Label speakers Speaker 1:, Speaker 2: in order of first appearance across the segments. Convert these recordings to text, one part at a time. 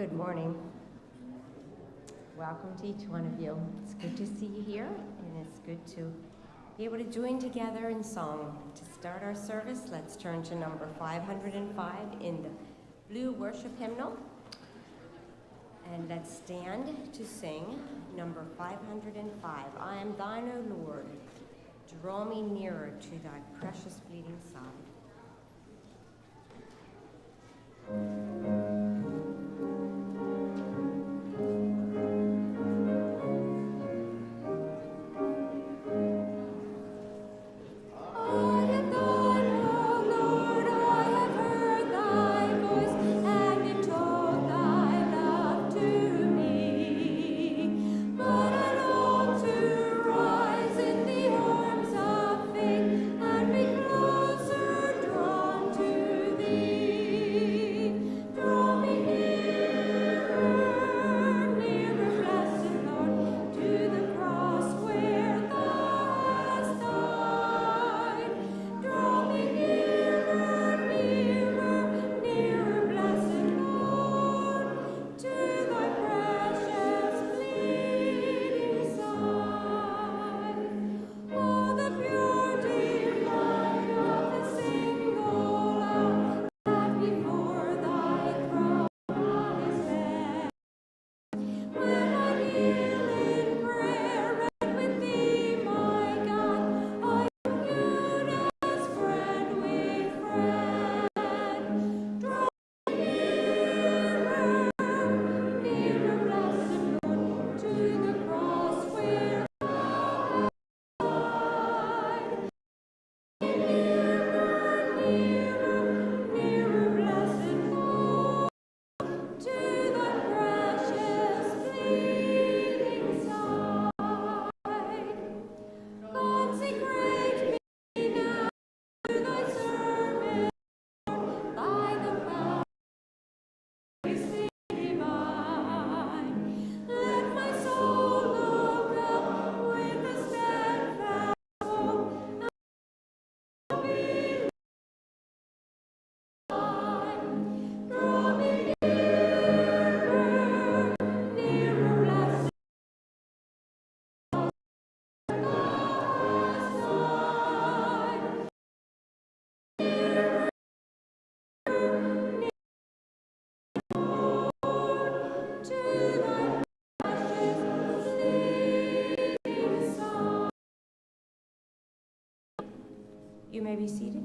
Speaker 1: Good morning. Welcome to each one of you. It's good to see you here, and it's good to be able to join together in song. To start our service, let's turn to number 505 in the blue worship hymnal. And let's stand to sing number 505. I am thine, O Lord. Draw me nearer to thy precious bleeding side. You may be seated.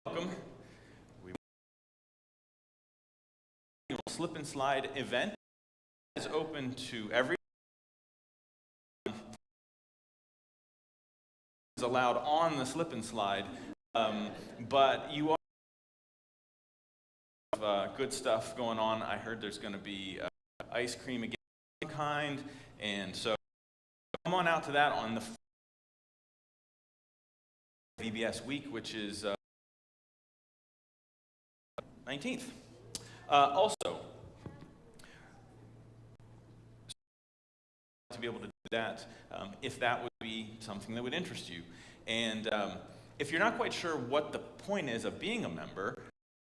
Speaker 2: Welcome. The slip and slide event is open to everyone. Is allowed on the slip and slide, but you all have good stuff going on. I heard there's going to be ice cream again kind, and so come on out to that on the VBS week, which is 19th. Also, to be able to do that, if that would be something that would interest you. And if you're not quite sure what the point is of being a member,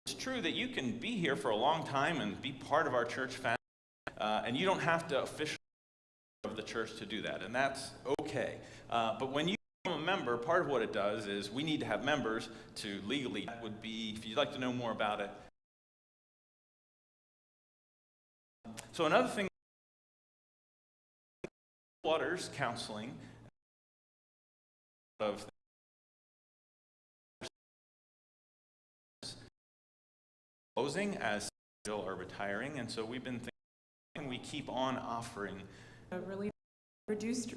Speaker 2: it's true that you can be here for a long time and be part of our church family, and you don't have to officially be of the church to do that, and that's okay. But when you become a member, part of what it does is we need to have members to legally. That would be, if you'd like to know more about it. So another thing, Waters Counseling of closing as still are retiring, and so we've been thinking we keep on offering
Speaker 3: a really reduced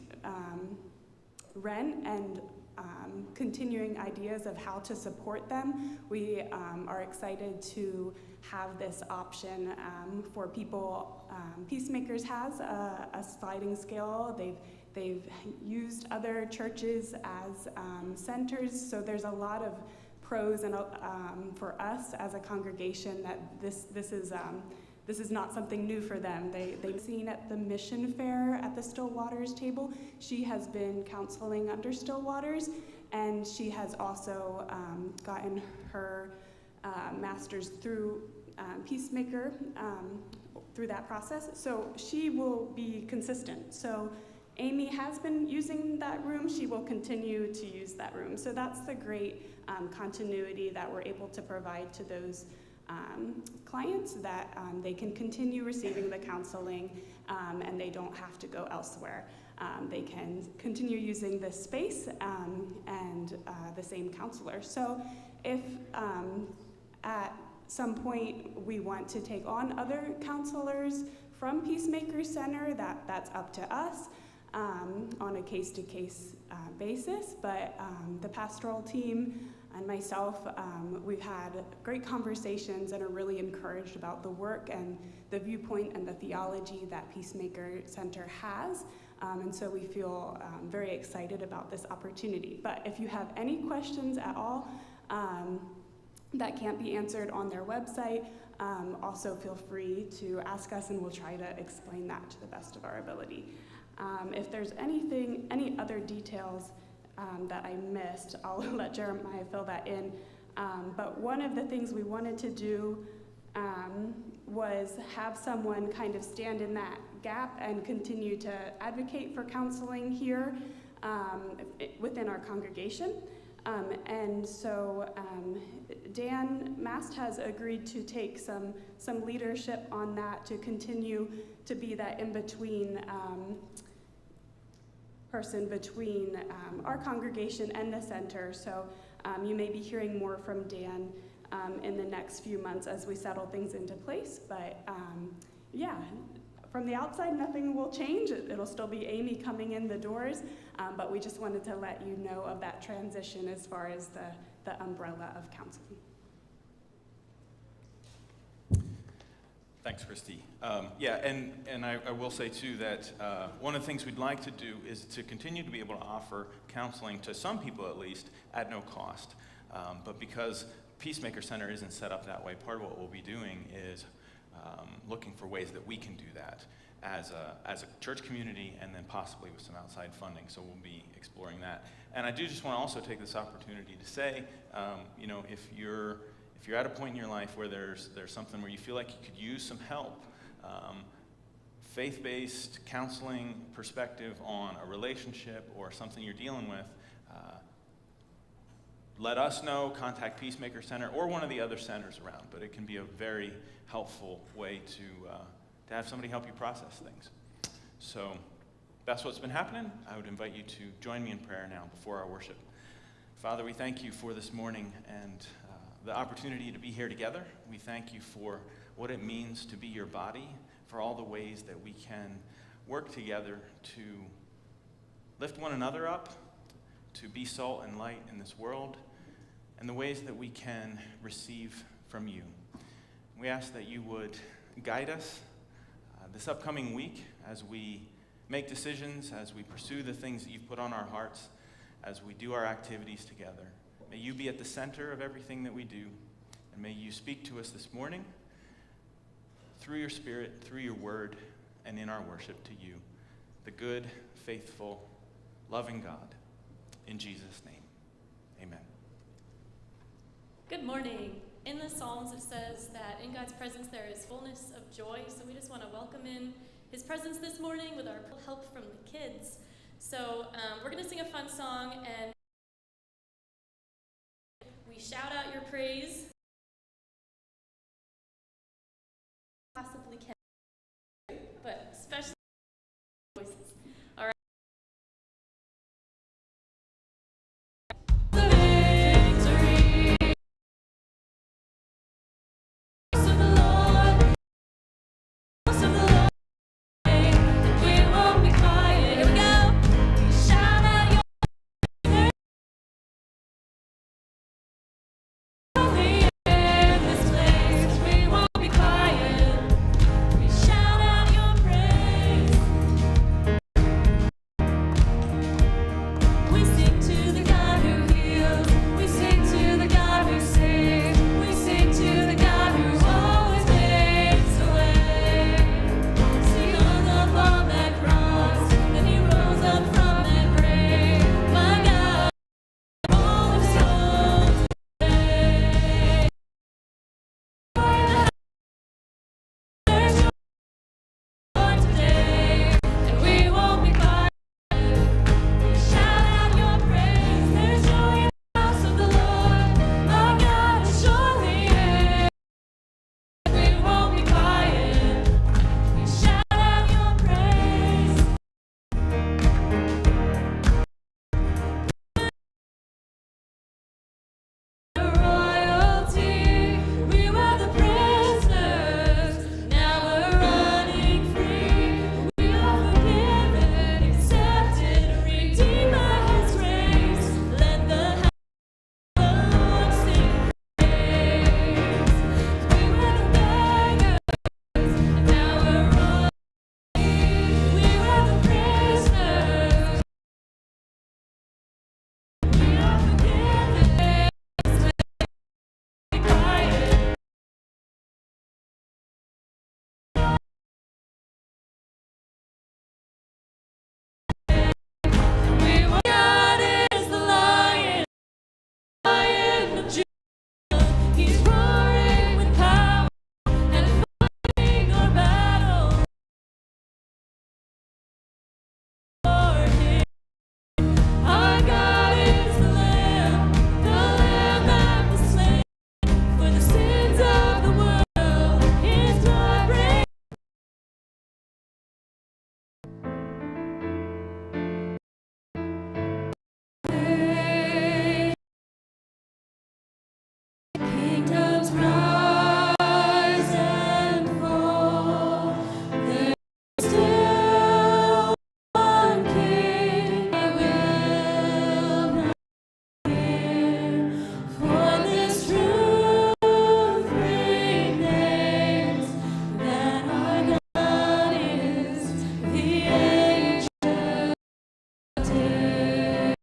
Speaker 3: rent and continuing ideas of how to support them. We are excited to have this option for people. Peacemakers has a sliding scale. They've used other churches as centers, so there's a lot of pros and for us as a congregation that this is this is not something new for them. They've seen at the mission fair at the Still Waters table. She has been counseling under Still Waters, and she has also gotten her master's through Peacemaker through that process. So she will be consistent. So Amy has been using that room. She will continue to use that room. So that's the great continuity that we're able to provide to those clients, that they can continue receiving the counseling and they don't have to go elsewhere. They can continue using this space and the same counselor. So if at some point we want to take on other counselors from Peacemaker Center, that's up to us on a case-to-case basis, but the pastoral team and myself, we've had great conversations and are really encouraged about the work and the viewpoint and the theology that Peacemaker Center has. And so we feel very excited about this opportunity. But if you have any questions at all that can't be answered on their website, also feel free to ask us and we'll try to explain that to the best of our ability. If there's any other details that I missed, I'll let Jeremiah fill that in. But one of the things we wanted to do was have someone kind of stand in that gap and continue to advocate for counseling here within our congregation. And so Dan Mast has agreed to take some leadership on that to continue to be that in-between person between our congregation and the center. So you may be hearing more from Dan in the next few months as we settle things into place. But yeah, from the outside, nothing will change. It'll still be Amy coming in the doors, but we just wanted to let you know of that transition as far as the umbrella of counseling.
Speaker 2: Thanks, Christy. Yeah, and I will say too that one of the things we'd like to do is to continue to be able to offer counseling to some people at least at no cost. But because Peacemaker Center isn't set up that way, part of what we'll be doing is looking for ways that we can do that as a church community and then possibly with some outside funding. So we'll be exploring that. And I do just want to also take this opportunity to say, you know, if you're at a point in your life where there's something where you feel like you could use some help, faith-based counseling perspective on a relationship or something you're dealing with, let us know, contact Peacemaker Center or one of the other centers around, but it can be a very helpful way to have somebody help you process things. So that's what's been happening. I would invite you to join me in prayer now before our worship. Father, we thank you for this morning and the opportunity to be here together. We thank you for what it means to be your body, for all the ways that we can work together to lift one another up, to be salt and light in this world, and the ways that we can receive from you. We ask that you would guide us this upcoming week as we make decisions, as we pursue the things that you've put on our hearts, as we do our activities together. May you be at the center of everything that we do, and may you speak to us this morning through your Spirit, through your word, and in our worship to you, the good, faithful, loving God. In Jesus' name, amen.
Speaker 4: Good morning. In the Psalms it says that in God's presence there is fullness of joy, so we just want to welcome in his presence this morning with our help from the kids. So we're going to sing a fun song, and we shout out your praise. Possibly can, but especially exalted.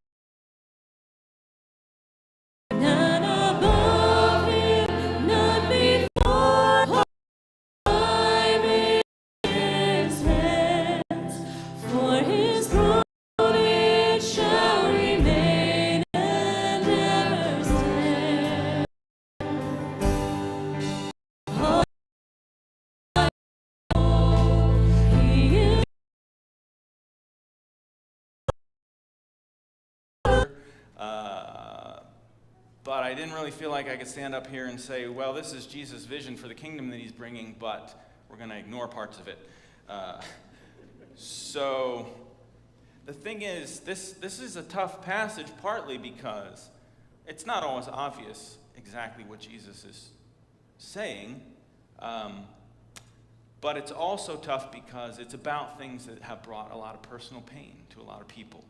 Speaker 4: None above him, none before. Time in his hands, for his throne it shall remain and never stand. He is
Speaker 2: but I didn't really feel like I could stand up here and say, well, this is Jesus' vision for the kingdom that he's bringing, but we're going to ignore parts of it. So the thing is, this is a tough passage, partly because it's not always obvious exactly what Jesus is saying, but it's also tough because it's about things that have brought a lot of personal pain to a lot of people.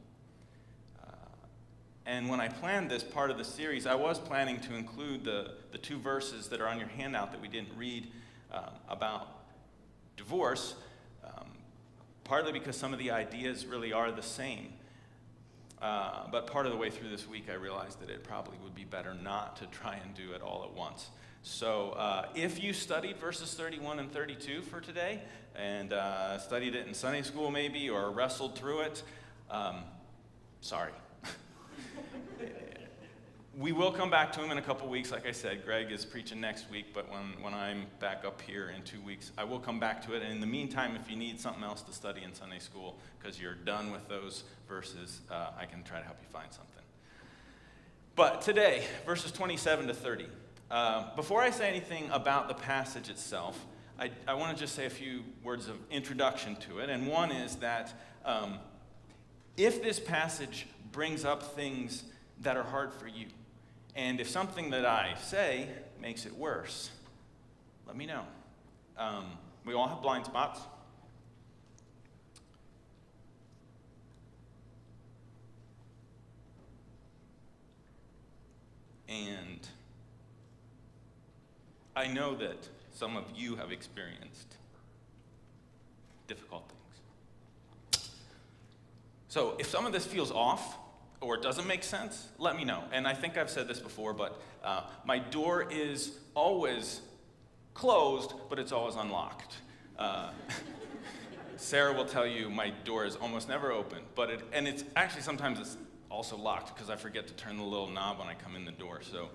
Speaker 2: And when I planned this part of the series, I was planning to include the two verses that are on your handout that we didn't read about divorce, partly because some of the ideas really are the same. But part of the way through this week, I realized that it probably would be better not to try and do it all at once. So if you studied verses 31 and 32 for today, and studied it in Sunday school maybe, or wrestled through it, sorry. We will come back to him in a couple weeks. Like I said, Greg is preaching next week, but when I'm back up here in 2 weeks, I will come back to it. And in the meantime, if you need something else to study in Sunday school because you're done with those verses, I can try to help you find something. But today, verses 27 to 30. Before I say anything about the passage itself, I want to just say a few words of introduction to it. And one is that if this passage brings up things that are hard for you, and if something that I say makes it worse, let me know. We all have blind spots. And I know that some of you have experienced difficult things. So if some of this feels off, or it doesn't make sense, let me know. And I think I've said this before, but my door is always closed, but it's always unlocked. Sarah will tell you my door is almost never open, and it's actually sometimes it's also locked because I forget to turn the little knob when I come in the door. So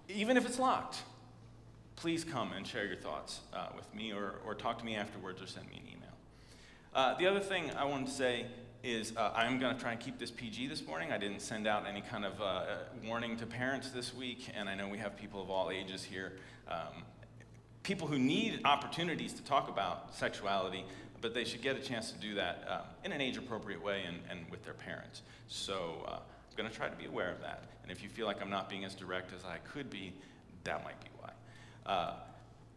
Speaker 2: even if it's locked, please come and share your thoughts with me, or talk to me afterwards, or send me an email. The other thing I wanted to say is I'm going to try and keep this PG this morning. I didn't send out any kind of warning to parents this week, and I know we have people of all ages here. People who need opportunities to talk about sexuality, but they should get a chance to do that in an age-appropriate way and with their parents. So I'm going to try to be aware of that. And if you feel like I'm not being as direct as I could be, that might be why.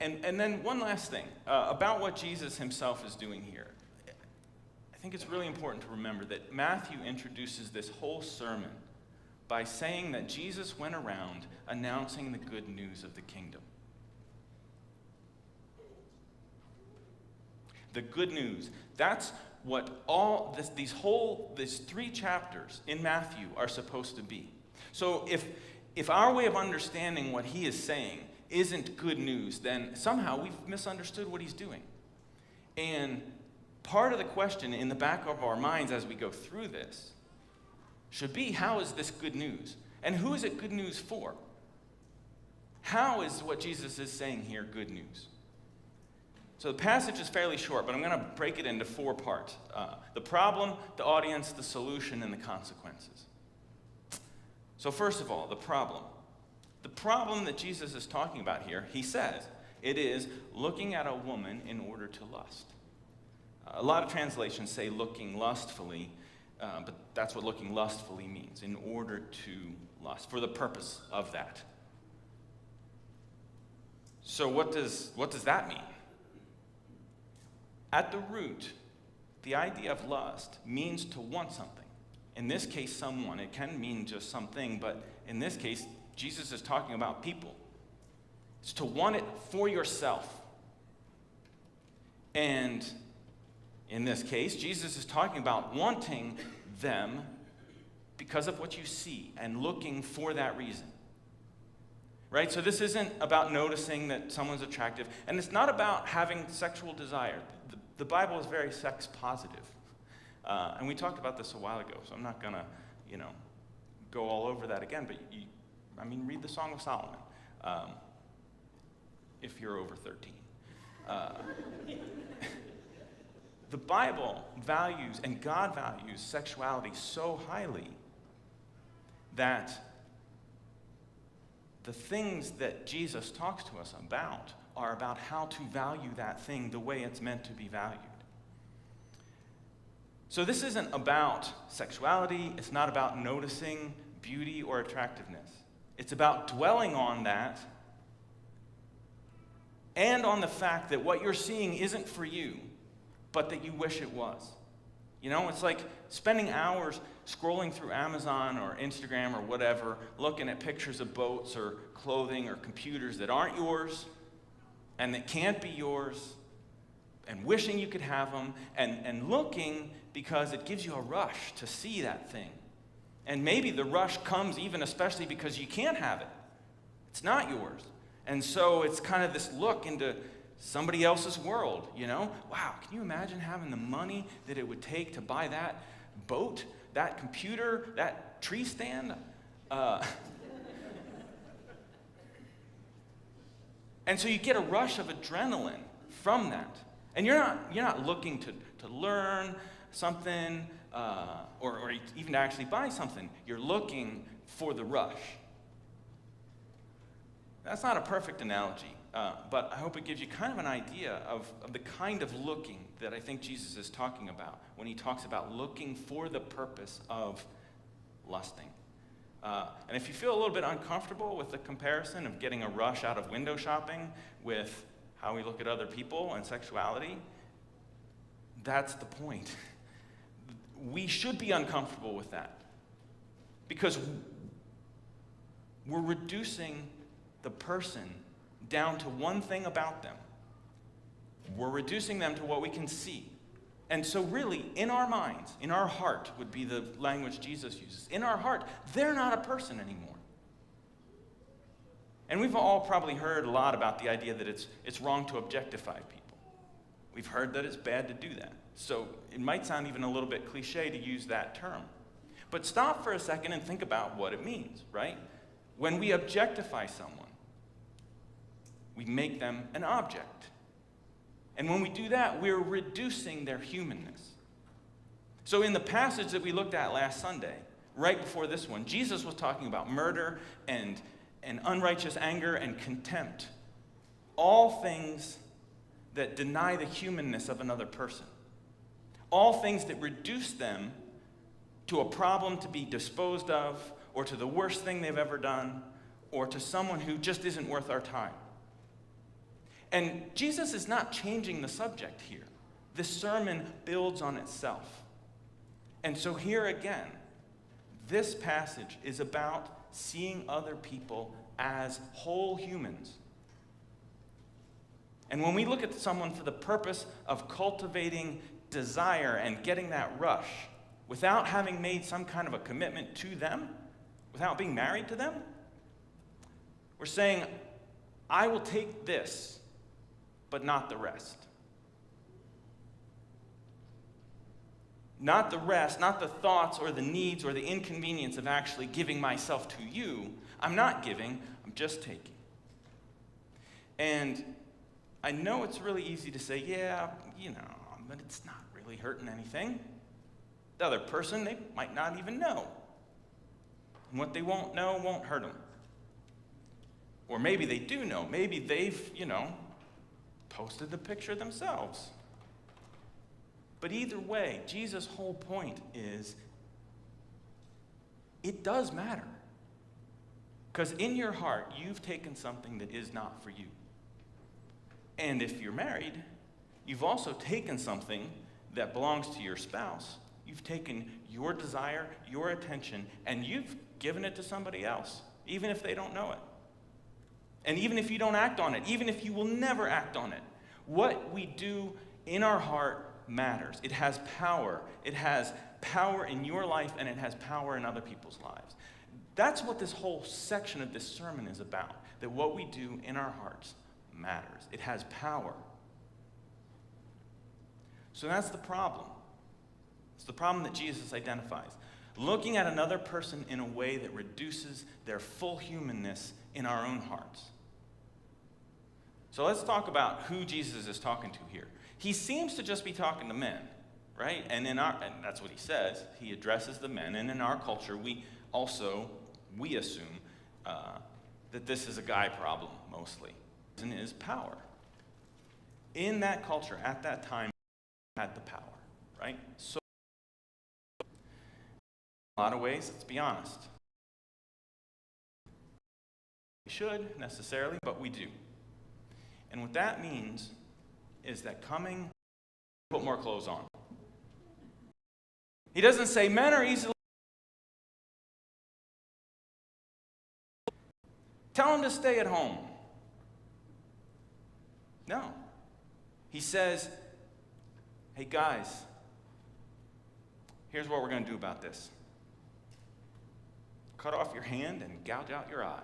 Speaker 2: And then one last thing about what Jesus himself is doing here. I think it's really important to remember that Matthew introduces this whole sermon by saying that Jesus went around announcing the good news of the kingdom. The good news. That's what all these 3 chapters in Matthew are supposed to be. So if our way of understanding what he is saying isn't good news, then somehow we've misunderstood what he's doing. And part of the question in the back of our minds as we go through this should be, how is this good news? And who is it good news for? How is what Jesus is saying here good news? So the passage is fairly short, but I'm going to break it into 4 parts. The problem, the audience, the solution, and the consequences. So first of all, the problem. The problem that Jesus is talking about here, he says, it is looking at a woman in order to lust. A lot of translations say looking lustfully, but that's what looking lustfully means, in order to lust, for the purpose of that. So what does that mean? At the root, the idea of lust means to want something. In this case, someone. It can mean just something, but in this case, Jesus is talking about people. It's to want it for yourself. And in this case, Jesus is talking about wanting them because of what you see and looking for that reason. Right? So this isn't about noticing that someone's attractive, and it's not about having sexual desire. The Bible is very sex positive. And we talked about this a while ago, so I'm not going to, go all over that again, but read the Song of Solomon if you're over 13. The Bible values, and God values, sexuality so highly that the things that Jesus talks to us about are about how to value that thing the way it's meant to be valued. So this isn't about sexuality. It's not about noticing beauty or attractiveness. It's about dwelling on that and on the fact that what you're seeing isn't for you, but that you wish it was. It's like spending hours scrolling through Amazon or Instagram or whatever, looking at pictures of boats or clothing or computers that aren't yours and that can't be yours, and wishing you could have them, and looking because it gives you a rush to see that thing. And maybe the rush comes even especially because you can't have it. It's not yours. And so it's kind of this look into somebody else's world, Wow, can you imagine having the money that it would take to buy that boat, that computer, that tree stand? And so you get a rush of adrenaline from that. And you're not looking to learn something or even to actually buy something. You're looking for the rush. That's not a perfect analogy, but I hope it gives you kind of an idea of the kind of looking that I think Jesus is talking about when he talks about looking for the purpose of lusting. And if you feel a little bit uncomfortable with the comparison of getting a rush out of window shopping with how we look at other people and sexuality, that's the point. We should be uncomfortable with that because we're reducing the person down to one thing about them. We're reducing them to what we can see. And so really, in our minds, in our heart would be the language Jesus uses. In our heart, they're not a person anymore. And we've all probably heard a lot about the idea that it's wrong to objectify people. We've heard that it's bad to do that. So it might sound even a little bit cliche to use that term. But stop for a second and think about what it means, right? When we objectify someone, we make them an object. And when we do that, we're reducing their humanness. So in the passage that we looked at last Sunday, right before this one, Jesus was talking about murder and unrighteous anger and contempt. All things that deny the humanness of another person. All things that reduce them to a problem to be disposed of, or to the worst thing they've ever done, or to someone who just isn't worth our time. And Jesus is not changing the subject here. This sermon builds on itself. And so here again, this passage is about seeing other people as whole humans. And when we look at someone for the purpose of cultivating desire and getting that rush, without having made some kind of a commitment to them, without being married to them, we're saying, I will take this, but not the rest. Not the rest, not the thoughts or the needs or the inconvenience of actually giving myself to you. I'm not giving, I'm just taking. And I know it's really easy to say, yeah, but it's not really hurting anything. The other person, they might not even know. And what they won't know won't hurt them. Or maybe they do know. Maybe they've, posted the picture themselves. But either way, Jesus' whole point is, it does matter. Because in your heart, you've taken something that is not for you. And if you're married, you've also taken something that belongs to your spouse. You've taken your desire, your attention, and you've given it to somebody else, even if they don't know it. And even if you don't act on it, even if you will never act on it, what we do in our heart matters. It has power. It has power in your life, and it has power in other people's lives. That's what this whole section of this sermon is about, that what we do in our hearts matters. It has power. So that's the problem. It's the problem that Jesus identifies. Looking at another person in a way that reduces their full humanness in our own hearts. So let's talk about who Jesus is talking to here. He seems to just be talking to men, right? And that's what he says. He addresses the men. And in our culture, we assume that this is a guy problem mostly. And is power. In that culture, at that time, had the power, right? So in a lot of ways, let's be honest. We should necessarily, but we do. And what that means is that put more clothes on. He doesn't say men are easily. Tell them to stay at home. No. He says, hey guys, here's what we're going to do about this. Cut off your hand and gouge out your eye.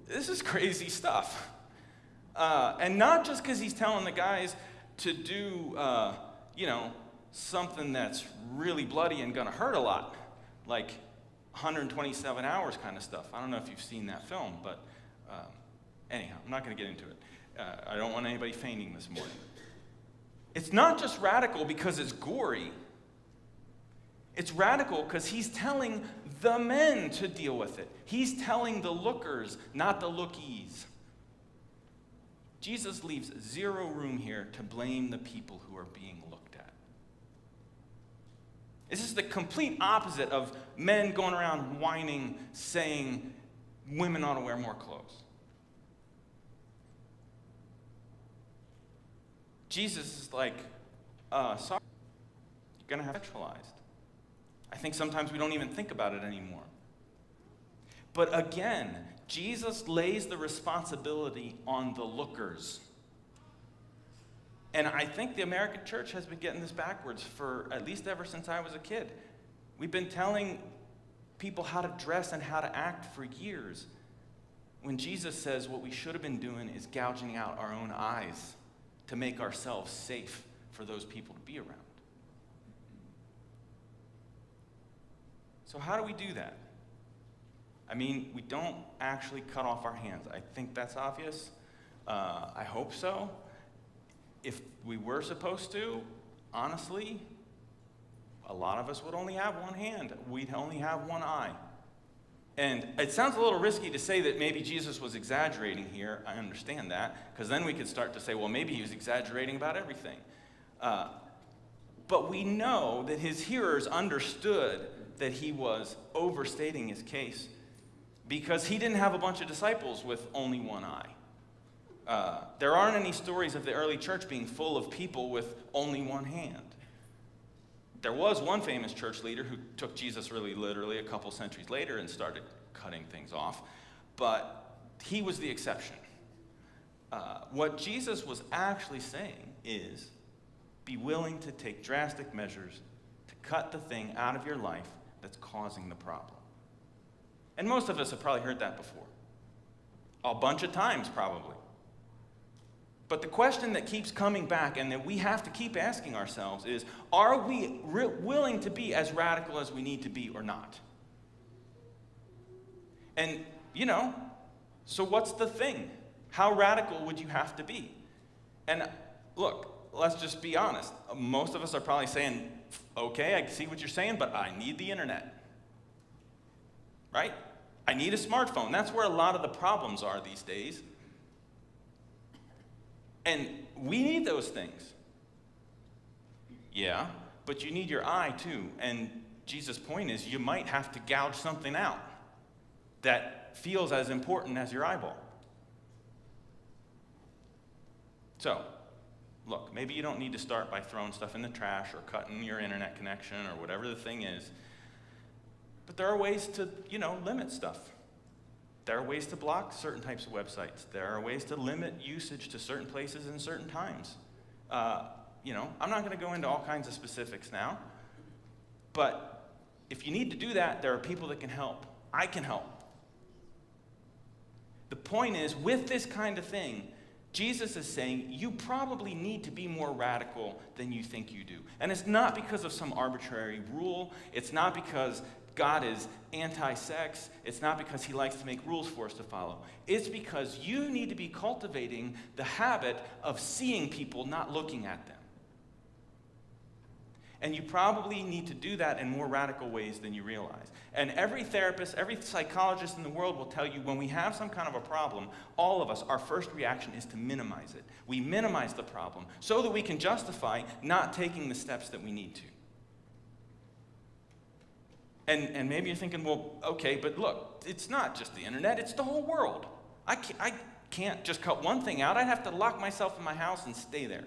Speaker 2: This is crazy stuff. And not just because he's telling the guys to do, something that's really bloody and going to hurt a lot, like 127 hours kind of stuff. I don't know if you've seen that film, but anyhow, I'm not going to get into it. I don't want anybody fainting this morning. It's not just radical because it's gory. It's radical because he's telling the men to deal with it. He's telling the lookers, not the lookies. Jesus leaves zero room here to blame the people who are being looked at. This is the complete opposite of men going around whining, saying women ought to wear more clothes. Jesus is like, sorry, you're going to have sexualized. I think sometimes we don't even think about it anymore. But again, Jesus lays the responsibility on the lookers. And I think the American church has been getting this backwards for at least ever since I was a kid. We've been telling people how to dress and how to act for years, when Jesus says what we should have been doing is gouging out our own eyes to make ourselves safe for those people to be around. So how do we do that? I mean, we don't actually cut off our hands. I think that's obvious. I hope so. If we were supposed to, honestly, a lot of us would only have one hand. We'd only have one eye. And it sounds a little risky to say that maybe Jesus was exaggerating here. I understand that, because then we could start to say, well, maybe he was exaggerating about everything. But we know that his hearers understood that he was overstating his case because he didn't have a bunch of disciples with only one eye. There aren't any stories of the early church being full of people with only one hand. There was one famous church leader who took Jesus really literally a couple centuries later and started cutting things off, but he was the exception. What Jesus was actually saying is, be willing to take drastic measures to cut the thing out of your life that's causing the problem. And most of us have probably heard that before. A bunch of times, probably. But the question that keeps coming back and that we have to keep asking ourselves is, are we willing to be as radical as we need to be or not? And, so what's the thing? How radical would you have to be? And look, let's just be honest. Most of us are probably saying, okay, I see what you're saying, but I need the internet. Right? I need a smartphone. That's where a lot of the problems are these days. And we need those things. Yeah, but you need your eye too. And Jesus' point is you might have to gouge something out that feels as important as your eyeball. So, look, maybe you don't need to start by throwing stuff in the trash or cutting your internet connection or whatever the thing is. But there are ways to, limit stuff. There are ways to block certain types of websites. There are ways to limit usage to certain places and certain times. I'm not going to go into all kinds of specifics now. But if you need to do that, there are people that can help. I can help. The point is, with this kind of thing, Jesus is saying you probably need to be more radical than you think you do. And it's not because of some arbitrary rule. It's not because God is anti-sex. It's not because he likes to make rules for us to follow. It's because you need to be cultivating the habit of seeing people, not looking at them. And you probably need to do that in more radical ways than you realize. And every therapist, every psychologist in the world will tell you when we have some kind of a problem, all of us, our first reaction is to minimize it. We minimize the problem so that we can justify not taking the steps that we need to. And maybe you're thinking, well, okay, but look, it's not just the internet, it's the whole world. I can't just cut one thing out. I'd have to lock myself in my house and stay there.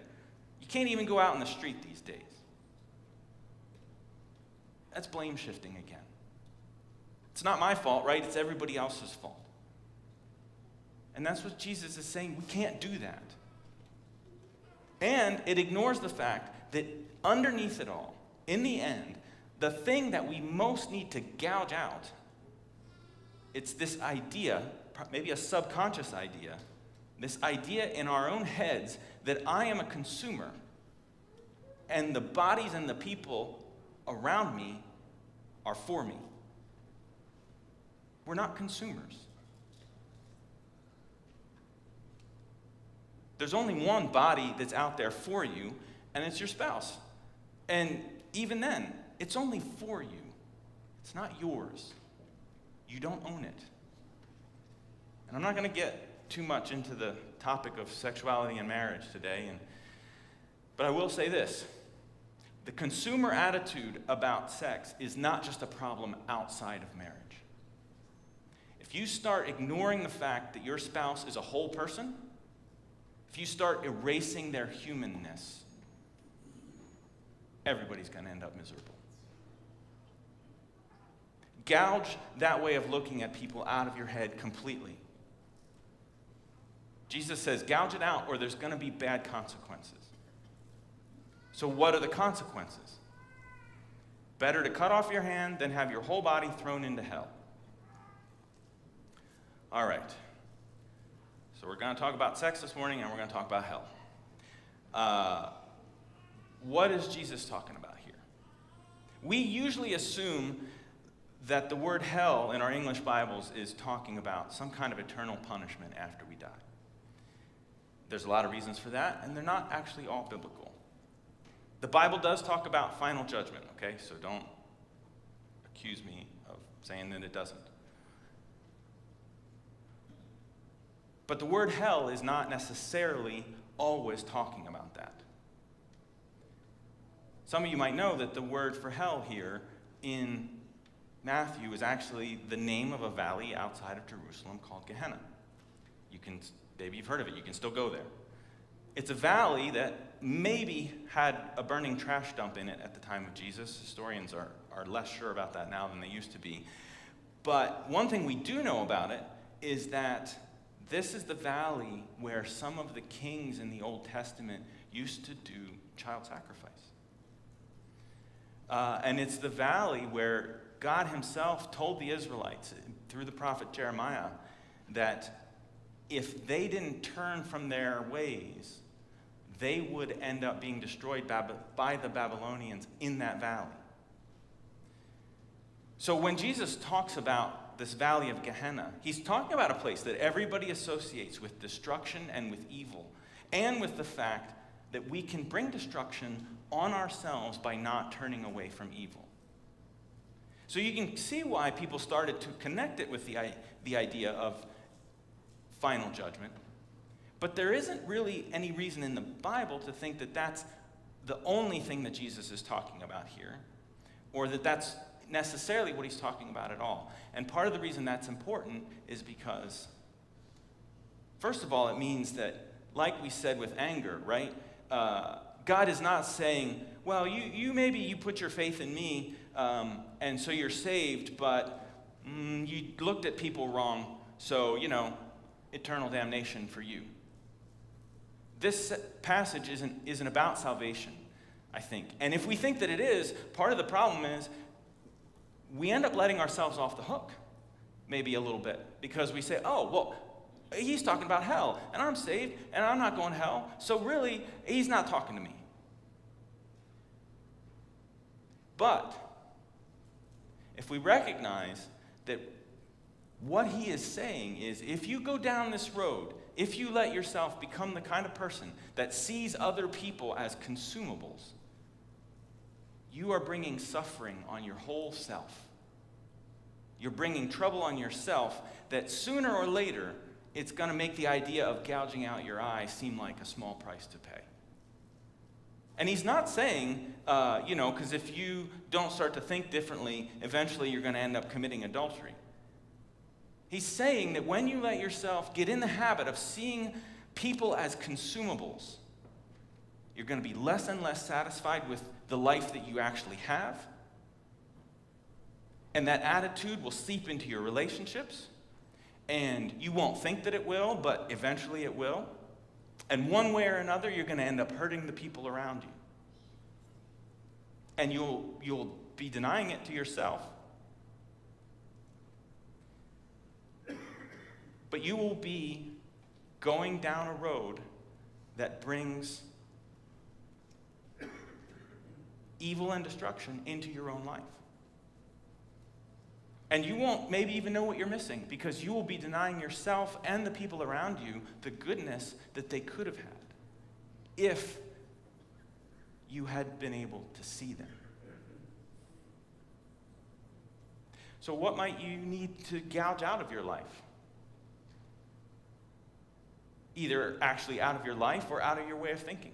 Speaker 2: You can't even go out in the street these days. That's blame shifting again. It's not my fault, right? It's everybody else's fault. And that's what Jesus is saying. We can't do that. And it ignores the fact that underneath it all, in the end, the thing that we most need to gouge out, it's this idea, maybe a subconscious idea, this idea in our own heads that I am a consumer, and the bodies and the people around me are for me. We're not consumers. There's only one body that's out there for you, and it's your spouse. And even then, it's only for you. It's not yours. You don't own it. And I'm not going to get too much into the topic of sexuality and marriage today, but I will say this. The consumer attitude about sex is not just a problem outside of marriage. If you start ignoring the fact that your spouse is a whole person, if you start erasing their humanness, everybody's going to end up miserable. Gouge that way of looking at people out of your head completely. Jesus says, gouge it out or there's going to be bad consequences. So what are the consequences? Better to cut off your hand than have your whole body thrown into hell. All right. So we're going to talk about sex this morning, and we're going to talk about hell. What is Jesus talking about here? We usually assume that the word hell in our English Bibles is talking about some kind of eternal punishment after we die. There's a lot of reasons for that, and they're not actually all biblical. The Bible does talk about final judgment, okay? So don't accuse me of saying that it doesn't. But the word hell is not necessarily always talking about that. Some of you might know that the word for hell here in Matthew is actually the name of a valley outside of Jerusalem called Gehenna. Maybe you've heard of it, you can still go there. It's a valley that maybe had a burning trash dump in it at the time of Jesus. Historians are less sure about that now than they used to be. But one thing we do know about it is that this is the valley where some of the kings in the Old Testament used to do child sacrifice. And it's the valley where God himself told the Israelites through the prophet Jeremiah that if they didn't turn from their ways, they would end up being destroyed by the Babylonians in that valley. So when Jesus talks about this valley of Gehenna, he's talking about a place that everybody associates with destruction and with evil, and with the fact that we can bring destruction on ourselves by not turning away from evil. So you can see why people started to connect it with the idea of final judgment. But there isn't really any reason in the Bible to think that that's the only thing that Jesus is talking about here, or that that's necessarily what he's talking about at all. And part of the reason that's important is because, first of all, it means that, like we said with anger, right? God is not saying, well, you put your faith in me, and so you're saved, but you looked at people wrong, so, eternal damnation for you. this passage isn't about salvation, I think. And if we think that it is, part of the problem is we end up letting ourselves off the hook, maybe a little bit, because we say, oh, well, he's talking about hell, and I'm saved, and I'm not going to hell, so really, he's not talking to me. But if we recognize that what he is saying is, if you go down this road, if you let yourself become the kind of person that sees other people as consumables, you are bringing suffering on your whole self. You're bringing trouble on yourself that sooner or later, it's going to make the idea of gouging out your eye seem like a small price to pay. And he's not saying, because if you don't start to think differently, eventually you're going to end up committing adultery. He's saying that when you let yourself get in the habit of seeing people as consumables, you're going to be less and less satisfied with the life that you actually have. And that attitude will seep into your relationships. And you won't think that it will, but eventually it will. And one way or another, you're going to end up hurting the people around you. And you'll be denying it to yourself. But you will be going down a road that brings evil and destruction into your own life. And you won't maybe even know what you're missing, because you will be denying yourself and the people around you the goodness that they could have had if you had been able to see them. So what might you need to gouge out of your life? Either actually out of your life or out of your way of thinking.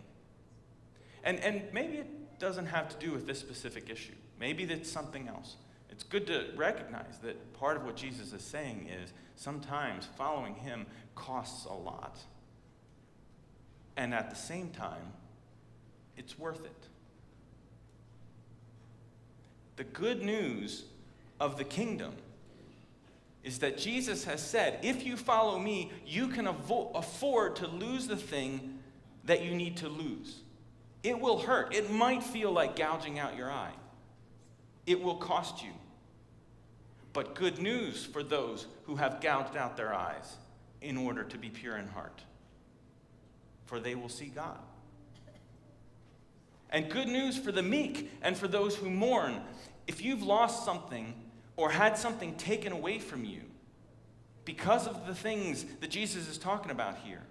Speaker 2: And maybe it doesn't have to do with this specific issue. Maybe it's something else. It's good to recognize that part of what Jesus is saying is sometimes following him costs a lot. And at the same time, it's worth it. The good news of the kingdom is that Jesus has said, if you follow me, you can afford to lose the thing that you need to lose. It will hurt. It might feel like gouging out your eye. It will cost you. But good news for those who have gouged out their eyes in order to be pure in heart, for they will see God. And good news for the meek and for those who mourn. If you've lost something or had something taken away from you because of the things that Jesus is talking about here,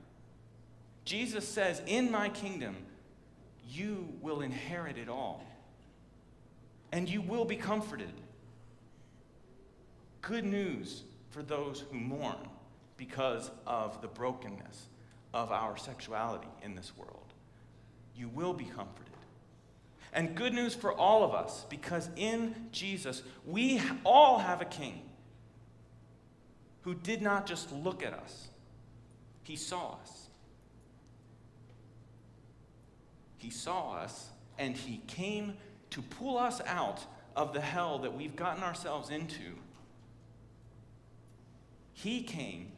Speaker 2: Jesus says, in my kingdom, you will inherit it all. And you will be comforted. Good news for those who mourn because of the brokenness of our sexuality in this world. You will be comforted. And good news for all of us, because in Jesus, we all have a king who did not just look at us. He saw us. He saw us, and he came to pull us out of the hell that we've gotten ourselves into. He came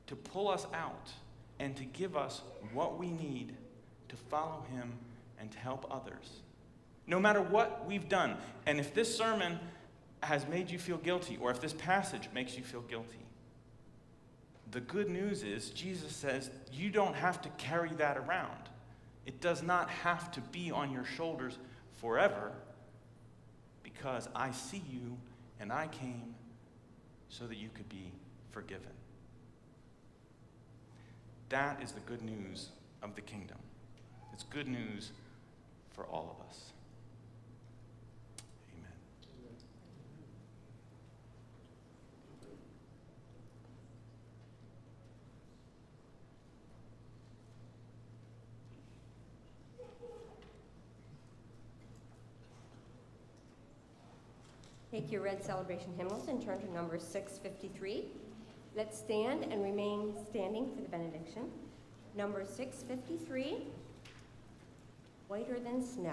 Speaker 2: to pull us out and to give us what we need to follow him and to help others. No matter what we've done. And if this sermon has made you feel guilty, or if this passage makes you feel guilty, the good news is Jesus says you don't have to carry that around. It does not have to be on your shoulders forever, because I see you and I came so that you could be forgiven. That is the good news of the kingdom. It's good news for all of us. Amen.
Speaker 1: Take your red celebration hymnals and turn to number 653. Let's stand and remain standing for the benediction. Number 653, Whiter Than Snow.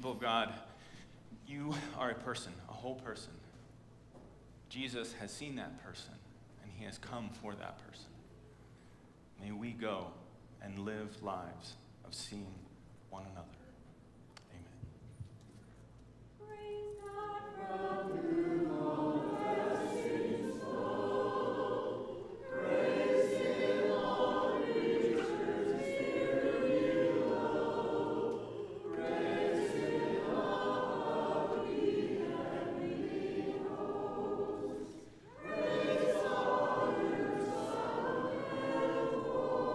Speaker 2: People of God, you are a person, a whole person. Jesus has seen that person, and he has come for that person. May we go and live lives of seeing one another.